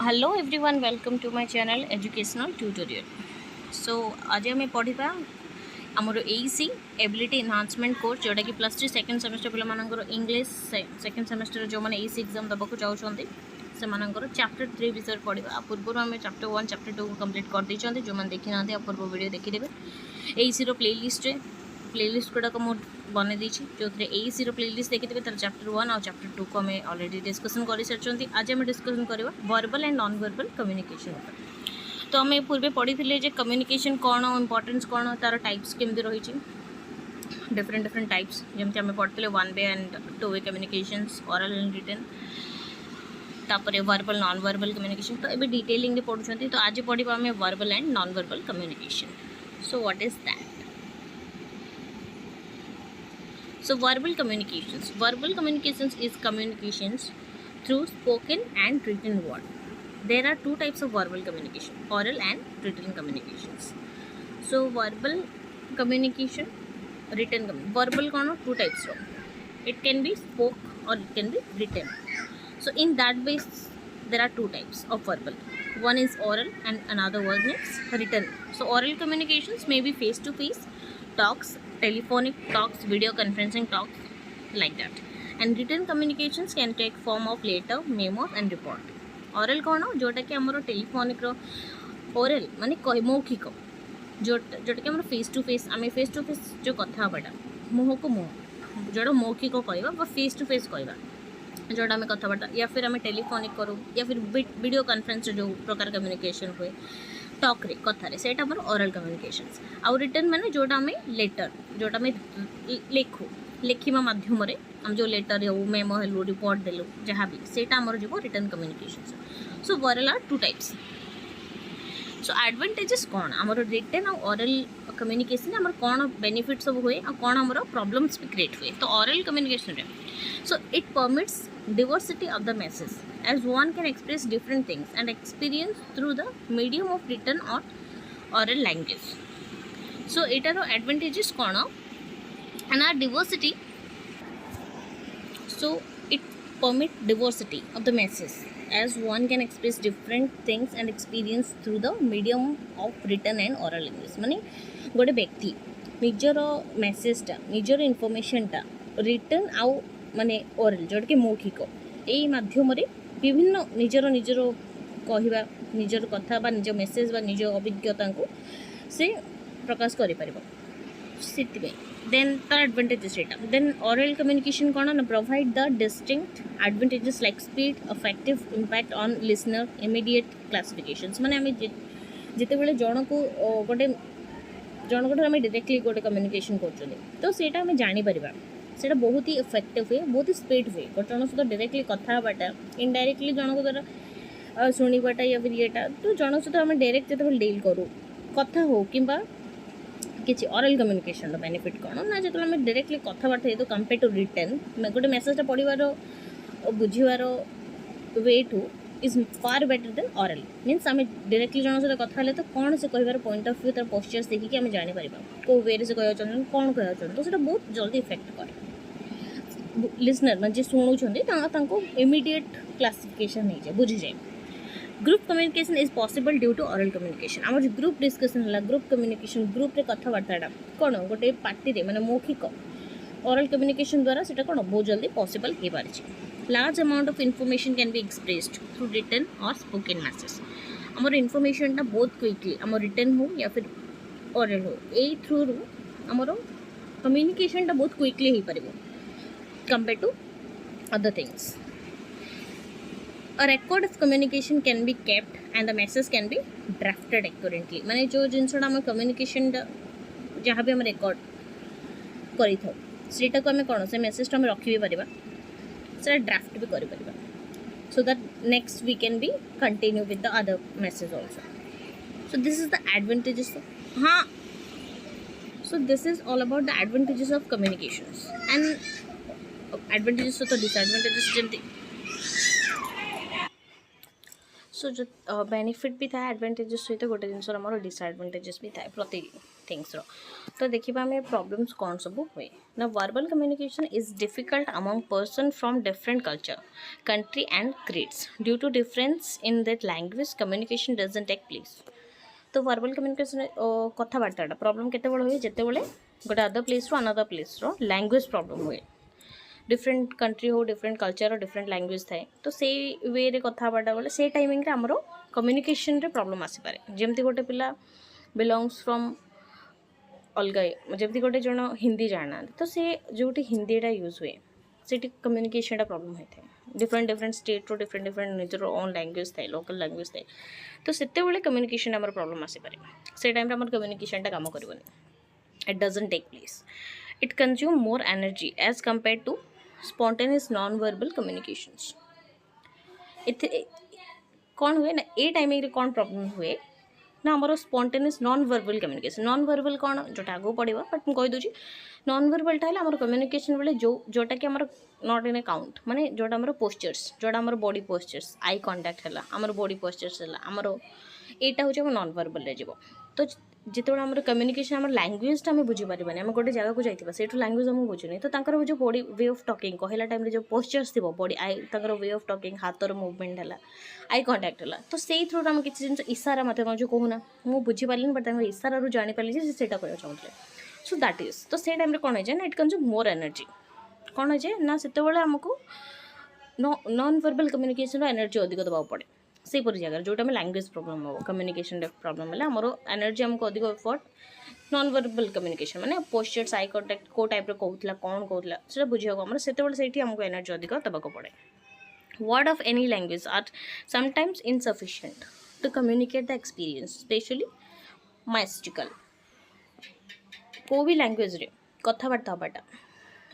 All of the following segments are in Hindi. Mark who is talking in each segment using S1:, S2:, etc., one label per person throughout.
S1: Hello everyone welcome to my channel educational tutorial. So आज आम पढ़ा आमर एसी एबिलिटी एनहांसमेंट कोर्स जोटा कि +3 सेकेंड सेमेस्टर पिलाମାନଙ୍କର इंग्लिश सेकेंड सेमेस्टर जो मैंने एसी एग्जाम देवाक चाहते से चैप्टर 3 विषय पढ़ा। पूर्व आम चैप्टर 1 चैप्टर 2 कंप्लीट कर देते जो मैंने देखी ना पूर्व वीडियो देखीदे। एसी प्लेलिस्ट गुड़ाक मुझे बन देती जो एसी प्लेलिस्ट देखिए तर चैप्टर 1 और चैप्टर 2 को आम ऑलरेडी डिस्कसन कर सारी। आज आम डिस्कसन करवा verbal and non verbal communication. तो आम पूर्व पढ़ी जे कम्युनिकेशन कौन इंपोर्टेंस कौन तार टाइप्स केमती रही डिफरेंट डिफरेंट टाइप्स जमी आम पढ़ते 1 way and 2 way communications oral and written तापर वर्बल नॉन वर्बल कम्युनिकेशन। तो ये डिटेलिंग पढ़ुं। तो आज पढ़ा आम verbal and non verbal communication. So what is that? So verbal communications is communications through spoken and written word. There are two types of verbal communication, oral and written communications. So verbal communication, written communication. Verbal कौन two types of. It can be spoke or it can be written. So in that base there are two types of verbal. One is oral and another one is written. So oral communications may be face to face talks, telephonic talks, video conferencing talks, like that. And written communications can take form of letter, memos and report. Oral कौन जोटा कि आमर टेलीफोनिक ओरल माने मौखिक जोटा कि आम फेस टू फेस आम फेस टू फेस जो कथा बाटा मुह को मुह जोटा मौखिक कहवा फेस टू फेस कहवा जोटा आम कथबार्ता या फिर आम टेलीफोनिक करूँ या फिर वीडियो कॉन्फ्रेंस जो प्रकार कम्युनिकेशन हुए टॉक रे कथारे से आमर ओरल कम्युनिकेशंस। आउ रिटर्न माने जोटा आम लेटर जोटा आम लिखू लिखा मध्यम आम जो लेटर हो मेमो हेलु रिपोर्ट देलु जहाँ भी सेटा आमर जो written communications. So oral are two types. So advantages कौन आमर रिटर्न और ओरल कम्युनिकेशन आमर कौन बेनिफिट सब हुए और कौन आमर प्रॉब्लम्स भी क्रिएट हुए। तो ओरल कम्युनिकेशन रे so it permits diversity of the message as one can express different things and experience through the medium of written or oral language. So etar advantages kono and our diversity. So it permit diversity of the message as one can express different things and experience through the medium of written and oral language. माने गोटे व्यक्ति निजर मेसेजटा निजर इनफॉरमेशनटा रिटर्न आउ माने ओरल जोटा कि मौखिक यही मध्यम विभिन्न निजर निजर कहवा निजर कथा बा निज मेसेज बा निज अभिज्ञता को से प्रकाश करि परिबो सिति। देन तार एडवांटेजेस एटा। देन ओरल कम्युनिकेशन कौन ना provide the distinct advantages like speed effective impact on listener immediate classifications. माने आम जिते बेले जन को गोटे जन को आम डायरेक्टली गोटे कम्युनिकेशन कर तो सेटा आम जानी परिबा सेटा बहुत ही इफेक्टिव हुए बहुत ही स्पीड हुए जन सहित डायरेक्टली कथबाटा इनडायरेक्टली जन को द्वारा शुणवाटा या फिर येटा तो जन सहित आम डायरेक्ट जो डील करूँ कथा हो कि किसी ओरल कम्युनिकेशन बेनिफिट कौन ना जो आम डायरेक्टली कथबार्ता ये तो कंपेयर टू रिटर्न गोटे मेसेजटा पढ़वार बुझीवार way to is far better than oral means आम डायरेक्टली जन सहित कथा तो कौन से कह पॉइंट ऑफ व्यू तार पोस्चर्स देखिए आम जापर कौ वे से कह कौन कह तो सीटा बहुत जल्दी इफेक्ट करे लिसनर मैं जी शुणुंट इमीडिएट क्लासिफिकेशन हो जाए बुझी जाए। Group communication is possible due to oral communication. आम जो ग्रुप डिस्कशन है ग्रुप कम्युनिकेशन ग्रुप रे कथबार्ता कौन गोटे पार्टी माने मौखिक ओरल कम्युनिकेशन द्वारा सीटा कौन बहुत जल्दी पॉसिबल हो पारे। Large amount of information can be expressed through written और स्पोकन मैसेज। आमर इनफॉरमेशनटा बहुत क्विकली आम रिटन हो या फिर ओरल हो यही थ्रू रू आमर कम्युनिकेशनटा बहुत क्विकली हो पार compared to other things. A record of communication can be kept and the message can be drafted accurately. माने जो जिनसटा आम कम्युनिकेशन जहाँ भी आम रेकर्ड करी था सेटा को आम कौन से मेसेजटा आम रखी भी पारिबा से ड्राफ्ट भी करि परिबा so that next we can be continue with the other message also. So this is the advantages of हाँ so this is all about the advantages of communications and advantages तो disadvantages जमती। सो जो बेनिफिट भी था एडवांटेजेस सहित गोटे जिनसर आम डिसएडवांटेजेस भी था प्रति थिंग्स तो देखा आम प्रॉब्लम्स कौन सब हुए ना verbal communication is difficult among person from different culture country and creeds due to difference in that language communication doesn't take place तो वर्बल कम्युनिकेशन कथबार्ता प्रॉब्लम केत हुए जिते बड़े गोटे अदर प्लेस रू अनदर प्लेस रो लैंग्वेज प्रॉब्लम हुए डिफरेंट कंट्री हो डिफरेंट कल्चर डिफरेंट लैंग्वेज थाए तो से वे रे कथबार्ता बोले से टाइमिंग रे हमरो कम्युनिकेशन रे प्रॉब्लम आसी पारे जेमती गोटे पिला बिलोंग्स फ्रॉम अलग जमी गोटे जन हिंदी जाना तो से जो हिंदीटा यूज हुए से कम्युनिकेशन प्रॉब्लम होता है डिफरेंट डिफरेंट स्टेट रो डिफरेंट डिफरेंट निजर ओन लैंग्वेज थाए लोकल लैंग्वेज थाए तो सेते बेले कम्युनिकेशन आमर प्रॉब्लम आसी पारे से टाइम आमर कम्युनिकेशन काम करबनी it doesn't take place it consume more energy as compare to spontaneous non verbal communications इथे कौन हुए ना ए टाइमिंग रे कौन प्रॉब्लम हुए ना आमर spontaneous non verbal communication non verbal कौन जोटा आगो पड़ेगा बट मुझे कहीदे नॉन वर्बलटा है आमर कम्युनिकेशन बेले जोटा कि आमर नॉट इन अकाउंट माने जोटा आमर पोस्चर्स जोटा आमर बॉडी पोस्चर्स आई कांटेक्ट है आमर बॉडी पोस्चर्स है आमर एटा हूँ आम नॉन वर्बल रे जीवो तो जिते आम कम्युनिकेशन आम लैंग्वेजटा आम बुझीपारे आम गोटे जगह को जाइए से लैंग्वेज आम बुझुनी तो तांकर जो बॉडी वे ऑफ टॉकिंग कहला टाइम जो पोस्चर्स थी बॉडी आई तांकर वे ऑफ टॉकिंग हाथर मुवमेंट है आई कांटेक्ट है तो से थ्रू आम किसी जिन इशारा मत जो कहूना मुझे बुझीपारे बट इशारू जानीपारे से कहना चाहते सो दैट इज तो से टाइम कौन है ना इट कंज्यूम मोर एनर्जी कौन है ना से आमको नॉन वर्बल कम्युनिकेशन एनर्जी अधिक देवा पड़े से जगह जो लैंग्वेज प्रॉब्लम हो कम्युनिकेशन प्रॉब्लम है आमर एनर्जी आमको अधिक एफर्ट नॉन वर्बल कम्युनिकेशन माने पोस्चर्स आई कांटेक्ट को टाइप कहूला कौन कहूला से बुझा आम से आमको एनर्जी अधिक देवाक पड़े word of any language are sometimes insufficient to communicate the experience specially mystical को भी लैंग्वेज रे कथबार्ता हबाटा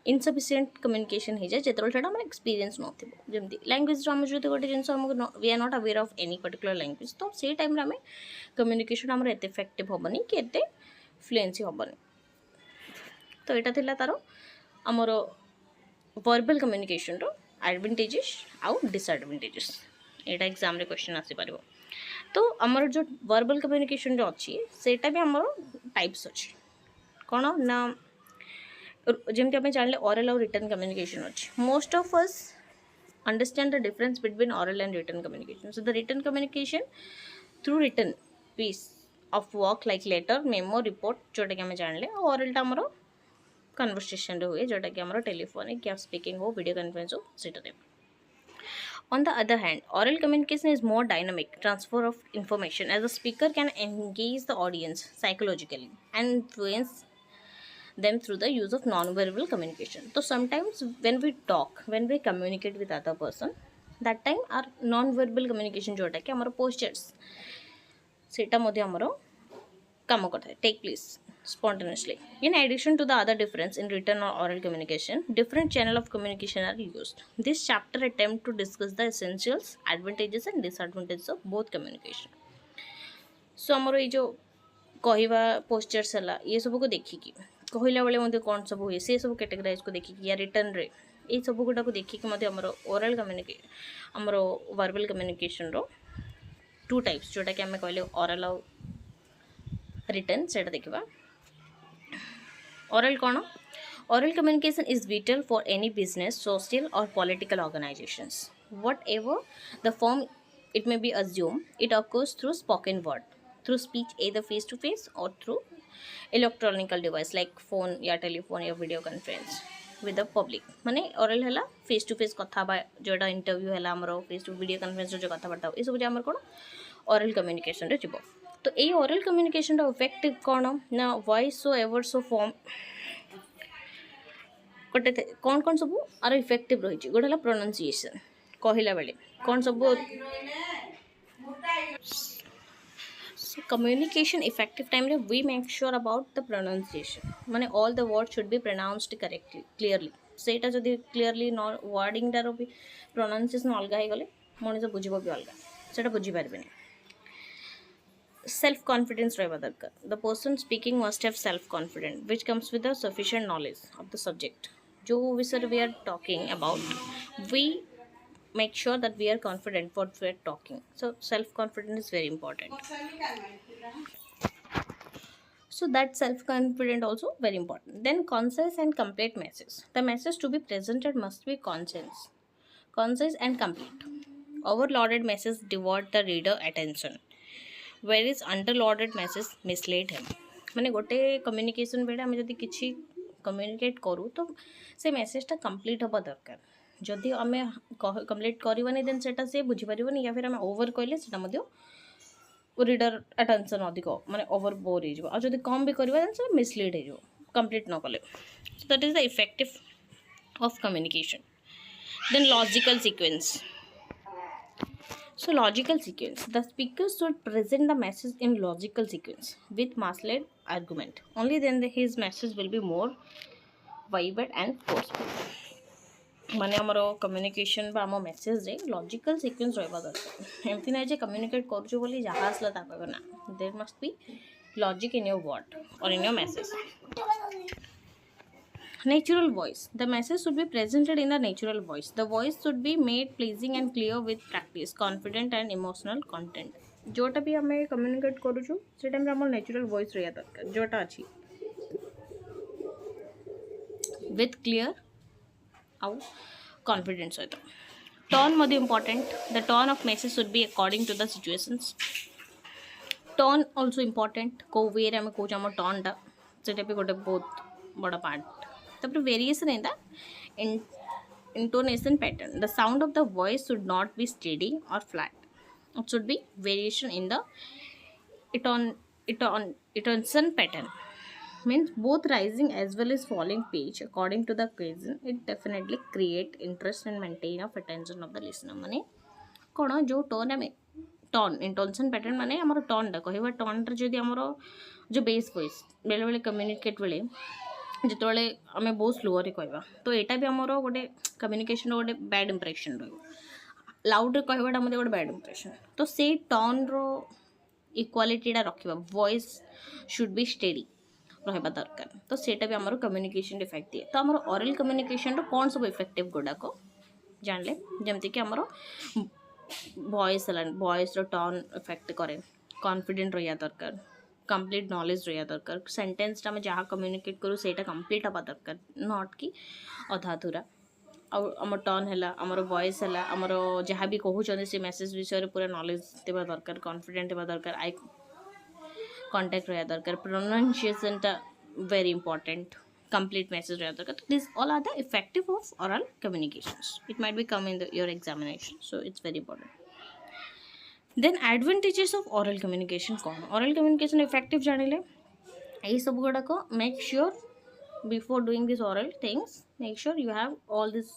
S1: इनसफिशिएंट कम्युनिकेशन हो जाए जो आम एक्सपीरियंस नमती लैंग्वेज आम जो गोटे जिन we are not aware of any particular language तो से टाइम आम कम्युनिकेशन आम एत इफेक्टिव हेनी कि एत फ्लुएंसी हेनी तो यहाँ तार आमर वर्बल कम्युनिकेशन रो एडवांटेजेस आउ डिसएडवांटेजेस यहाँ एग्जाम रे क्वेश्चन आसीपर तो आमर जो वर्बल कम्युनिकेशन जो अच्छी सेटा भी आमर टाइप्स अच्छी कौन ना जमी आम जान ओरल और रिटर्न कम्युनिकेशन अच्छी most of us understand the difference between oral and written communication so the written communication through written piece of work like letter memo report जोटा कि आम जान ओरलटा आमर कन्वर्सेशन हुए जोटा कि आमर टेलीफोनिक या स्पीकिंग हो वीडियो कॉन्फ्रेंस हो सेटा On the other hand, oral communication is more dynamic transfer of information as a speaker can engage the audience psychologically and influence them through the use of non-verbal communication. So sometimes when we talk, when we communicate with other person, that time our non-verbal communication जोटा कि हमारा postures सेटा मध्य हमारा काम करता है take place spontaneously. In addition to the other difference in written or oral communication, different channel of communication are used. This chapter attempt to discuss the essentials, advantages and disadvantages of both communication. So हमारा ये जो कहवा postures है ये सब को देखिकी कहला बेले मध्य कौन सब हुए से सब कैटेगराइज को देखिकी या रिटर्न रे ये सब गुटा को देखिकी मध्य हमरो ओरल कम्युनिकेशन हमरो वर्बल कम्युनिकेशन रो टू टाइप्स जोटा कि आम कहले ओरल और रिटर्न से देखा oral कौन oral communication is vital for any business social or political organizations whatever the form it may be assumed it occurs through spoken word through speech either face to face or through electronic device like phone या telephone या video conference with the public माने oral है face to face कथा बा जोड़ा इंटरव्यू है हमरो face to video conference जो कथा बार्ता ये सब जे हमर कोन oral communication रे जीवो तो ये ओरल कम्युनिकेशन इफेक्टिव कौन ना voice so ever so form गोटे कौन कौन सब आर इफेक्टिव रही गोटे है प्रोनाउंसिएशन कहला बेले कौन सब कम्युनिकेशन इफेक्टिव टाइम रे we make sure about the pronunciation माने all the word should be pronounced correctly clearly सेटा जदि क्लियरली वर्डिंगटार भी प्रोनाउंसिएशन अलग हो गले मनीष बुझब भी अलग से बुझी पारे सेल्फ कॉन्फिडेंस रहा दरकार the person speaking must have self confidence which comes with the sufficient knowledge of the subject जो विषय we are talking about we make sure that we are confident what we are talking. So self confidence is very important. So that self confident also very important. Then concise and complete message. The message to be presented must be concise and complete. Overloaded message divert the reader attention, whereas underloaded message mislead him. ମାନେ ଗୋଟେ କମ୍ୟୁନିକେସନ୍ ବେଳେ ଆମେ ଯଦି କିଛି କମ୍ୟୁନିକେଟ୍ କରୁ ତ ସେ ମେସେଜଟା କମ୍ପ୍ଲିଟ୍ ହେବା ଦରକାର. ଯଦି ଆମେ କମ୍ପ୍ଲିଟ୍ କରିବାନି ଦେନ୍ ସେଇଟା ସେ ବୁଝିପାରିବନି, ୟା ଫିର୍ ଆମେ ଓଭର୍ କହିଲେ ସେଇଟା ମଧ୍ୟ ରିଡର୍ ଆଟେନ୍ସନ୍ ଅଧିକ ମାନେ ଓଭର୍ ବୋର୍ ହେଇଯିବ. ଆଉ ଯଦି କମ୍ ବି କରିବା ଦେନ୍ ସେଇଟା ମିସଲିଡ୍ ହେଇଯିବ କମ୍ପ୍ଲିଟ୍ ନ କଲେ. So that is the effective of communication. Then logical sequence. So logical sequence. The speaker should present the message in logical sequence with mass-led argument. Only then his message will be more vibrant and forceful. ମାନେ ଆମର କମ୍ୟୁନିକେସନ୍ ବା ଆମ ମେସେଜ୍ରେ ଲଜିକାଲ୍ ସିକ୍ୱେନ୍ସ ରହିବା ଦରକାର. ଏମିତି ନାହିଁ ଯେ କମ୍ୟୁନିକେଟ୍ କରୁଛୁ ବୋଲି ଯାହା ଆସିଲା ତା କହିବ ନା. There must be logic in your word or in your message. Natural voice. The message should be presented in a natural voice. The voice should be made pleasing and clear with practice, confident and emotional content. जोटा भी आम कम्युनिकेट करूँ से टाइम आम नेचुरल वॉइस रहा दरकार जोटा अच्छी विथ क्लियर आउ कॉन्फिडेंस सहित. टोन मध्य important. The tone of message should be according to the situations. Tone also important. को वे आम कौच आम टोनटा से भी गोटे बहुत बड़ा पार्ट. तापर variation in the intonation pattern. The sound of the voice should not be steady or flat. It should be variation in the intonation pattern. Means both rising as well as falling pitch according to the occasion. It definitely create interest and maintain of attention of the listener. माने कौन जो टोन आम टोन इंटोनेशन पैटर्न माने आमर टोनटा कहवा टोन जदि आमर जो बेस वॉइस बेले बेले कम्युनिकेट बेले जिते आम बहुत स्लोरे कहवा तो यहाँ भी आमर गोटे कम्युनिकेशन गोटे बैड इंप्रेशन लाउड कहवाटा मत गोटे बैड इंप्रेशन. तो से टोन रो इक्वालिटीटा रखा वॉइस शुड बी स्टेडी रहा दरकार. तो सेटा भी आमर कम्युनिकेशन इफेक्ट दिए. तो आमर ओरल कम्युनिकेशन कौन सब इफेक्टिव गुड़ाक जानले जमती कि आमर वॉइस वॉइस टोन इफेक्ट करे. कॉन्फिडेंट रहा दरकार. कंप्लीट नॉलेज रहा दरकार. सेंटेंसटा आम जहाँ कम्युनिकेट करूँ से कंप्लीट हवा दरकार नॉट कि अधा थुरा. आम टोन है आमर वॉइस है आमर जहाँ भी कहते से मेसेज विषय पूरा नॉलेज देवा दरकार. कॉन्फिडेंट होगा दरकार. आई कांटेक्ट रहा दरकार. प्रोनाउंसिएशनटा वेरी इंपॉर्टेंट. कंप्लीट मेसेज रहा दरकार. This all are the effective of oral communications. It might be come in your examination. So it's very important. Then advantages of oral communication कौन. ओरल कम्युनिकेशन इफेक्टिव जानिले यही सब गुड़ाक make sure before doing this oral things make sure you have all this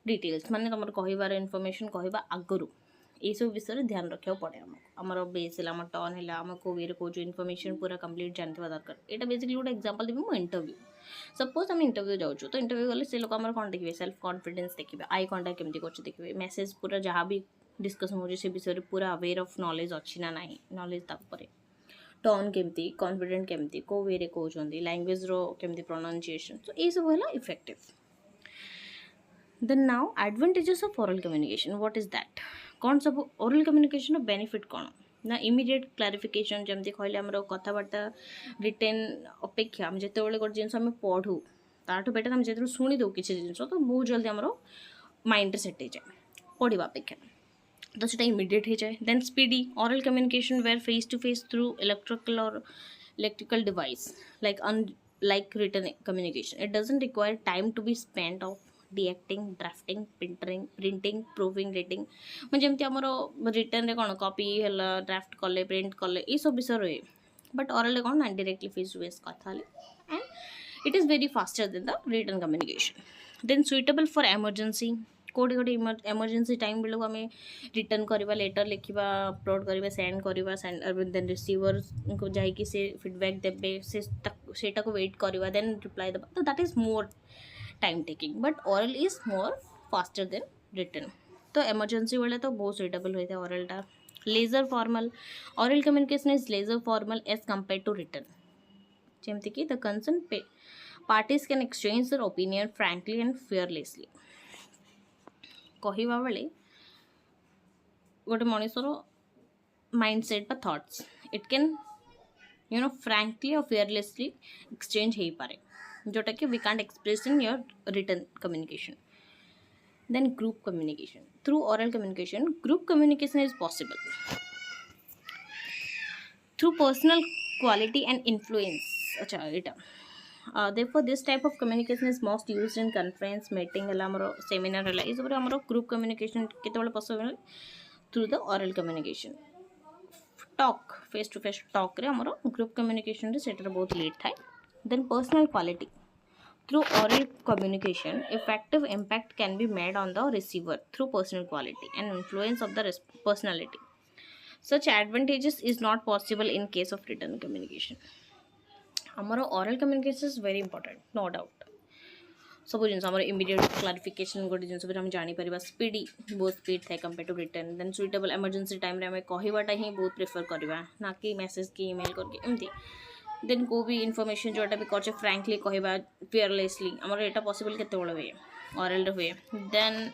S1: details माने तुम कहबार इनफॉरमेशन कहबा आगुरी ये सब विषय ध्यान रखा पड़े. आमर बेस है आम टोन है आम को वे कौन इनफॉरमेशन पूरा कंप्लीट जानवा दरकार. यहाँ बेसिकली गोटे एग्जांपल देवी मो इंटरव्यू. सपोज आम इंटरव्यू जाऊँ तो इंटरव्यू गले से लोग आम कौन देखिए सेल्फ कॉन्फिडेंस देखिए आई कंटाक्ट केमती कर देखिए मेसेज पूरा जहाँ भी डिस्कसन हो विषय पूरा अवेयर ऑफ नॉलेज अच्छी ना ना नॉलेज तापर टोन केमती कॉन्फिडेंट केमती को वे कहते लैंग्वेज रो केमती प्रोनाउंसिएशन. तो ये सब है effective. Then now advantages of oral communication what is that. कौन सब ओरल कम्युनिकेशन बेनिफिट कौन ना इमीडिएट क्लारिफिकेशन जमती कहले आमर कथबार्ता रिटेन अपेक्षा आम जिते गोटे जिन आम पढ़ू ताठू बेटर आम जो शुणी दो किसी जिन तो बहुत जल्दी आमर माइंड सेट हो जाए पढ़ा अपेक्षा. तो सीटा इमीडिएट हो जाए. Then speedy oral communication where face to face through electrical device like written communication. It doesn't require time to be spent of dictating drafting printing proofing rating मैं जमती आमर रिटर्न कौन कॉपी है ड्राफ्ट कले प्रिंट कले ये सब विषय रहे. बट ओरल कौन ना डायरेक्टली फेस टू फेस कथा and it is very faster than the written communication. Then suitable for emergency कौटे गोटे एमरजेंसी टाइम बेलू आम रिटर्न करवा लेटर लिखा अपलोड करवा सेंड करवा देन रिसीवर को जाकि से फीडबैक देवे सेटा को वेट करवा देन रिप्लाई देवा. तो that is more time taking but oral is more faster than written. तो एमरजेंसी बेले तो बहुत सुइटेबल होता है ओरलटा. Lesser formal oral communication is lesser formal as compare to written. जमती कि the concern parties can exchange their opinion frankly and fearlessly. कहवा बेले गोटे मनुष्यर माइंडसेट बा थॉट्स इट कैन फ्रैंकली और फेयरलेसली एक्सचेंज हो पारे जोटा कि we can't express in your written communication. Then group communication. Through oral communication, group communication is possible. Through personal quality and influence. अच्छा इटा. Therefore, this type of communication is most used in conference, meeting, seminar. इस पर हमारा group communication कितने possible through the oral communication. Talk face to face talk रे हमारा group communication रे सेटर बहुत लेट था. Then personal quality. Through oral communication, effective impact can be made on the receiver through personal quality and influence of the personality. Such advantages is not possible in case of written communication. Our oral communication is very important, no doubt. सब जिन इमीडिएट क्लारिफिकेशन गोटे जिन आम जापर स्पीडी बहुत स्पीड थाए compare to written. Then suitable emergency time आम कहवाटा ही बहुत प्रिफर करवा ना कि मेसेज कि इमेल करके एमती. देन को भी इनफर्मेशन जोटा भी कर फ्रांकली कहवा फियरलेसली आमर यहाँ पॉसिबल केते हुए ऑरल हुए. देन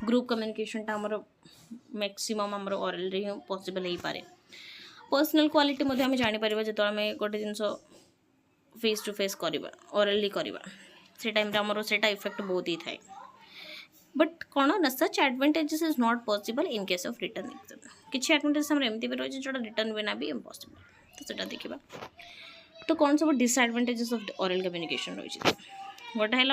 S1: ग्रुप कम्युनिकेशनटा आमर मैक्सिमम आमर ऑरल ही पॉसिबल हो पारे. पर्सनल क्वालिटी आम जापर जो आम गोटे जिन फेस टू फेस करवा ऑरली करवा से टाइम आमर से इफेक्ट बहुत ही थाए. बट कौन ना such advantages is not possible in case of written exam. किसी एडवांटेज आम एमती भी रही जो रिटर्न बिना भी इम्पॉसिबल. तो सेटा देखा. तो कौन सब डिसएडवांटेजेस ऑफ ऑरल कम्युनिकेशन रही गोटे है